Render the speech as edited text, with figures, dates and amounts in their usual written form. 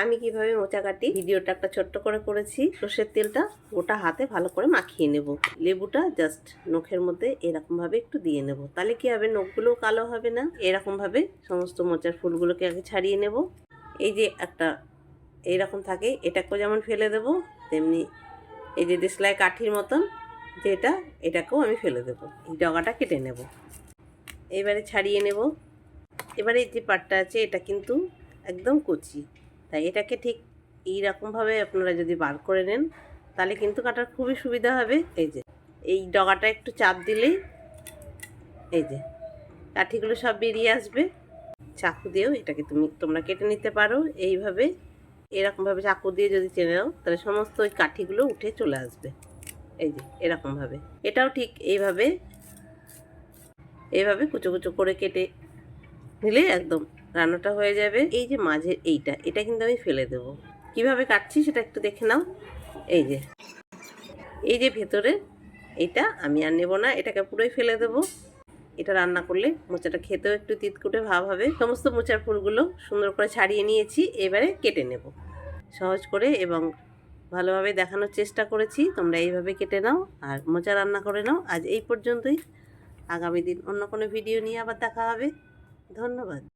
আমি কিভাবে মোচা কাটি ভিডিওটা একটা ছোট্ট করে করেছি। সর্ষের তেলটা গোটা হাতে ভালো করে মাখিয়ে নেব। লেবুটা জাস্ট নখের মধ্যে এরকম ভাবে একটু দিয়ে নেব, তাহলে কি হবে, নখগুলোও কালো হবে না। এরকম ভাবে সমস্ত মোচার ফুলগুলোকে আগে ছাড়িয়ে নেব। এই যে একটা এইরকম থাকে, এটাকেও যেমন ফেলে দেব, তেমনি এই যে দেশলাই কাঠির মতন যেটা, এটাকেও আমি ফেলে দেব। এই ডগাটা কেটে নেব, এবারে ছাড়িয়ে নেব। এবারে যে পাটটা আছে এটা কিন্তু একদম কচি, তাই এটাকে ঠিক এইরকমভাবে আপনারা যদি বার করে নেন তাহলে কিন্তু কাটার খুবই সুবিধা হবে। এই যে এই ডগাটা একটু চাপ দিলেই এই যে কাঠিগুলো সব বেরিয়ে আসবে। চাকু দিয়েও এটাকে তোমরা কেটে নিতে পারো। এইভাবে এরকমভাবে চাকু দিয়ে যদি টেনে নাও তাহলে সমস্ত ওই কাঠিগুলো উঠে চলে আসবে। এই যে এরকমভাবে এটাও ঠিক এইভাবে এইভাবে কুচো কুচো করে কেটে নিলে একদম রান্নাটা হয়ে যাবে। এই যে মাঝের এটা কিন্তু আমি ফেলে দেব। কিভাবে কাটছি সেটা একটু দেখে নাও। এই যে ভেতরে এটা আমি আর নেব না, এটাকে পুরোই ফেলে দেব। এটা রান্না করলে মোচাটা খেতেও একটু তিতকুটে ভাব হবে। সমস্ত মোচার ফুলগুলো সুন্দর করে ছাড়িয়ে নিয়েছি, এবারে কেটে নেব। সহজ করে এবং ভালোভাবে দেখানোর চেষ্টা করেছি। তোমরা এইভাবে কেটে নাও আর মোচা রান্না করে নাও। আজ এই পর্যন্তই। আগামী দিন অন্য কোনো ভিডিও নিয়ে আবার দেখা হবে। ধন্যবাদ।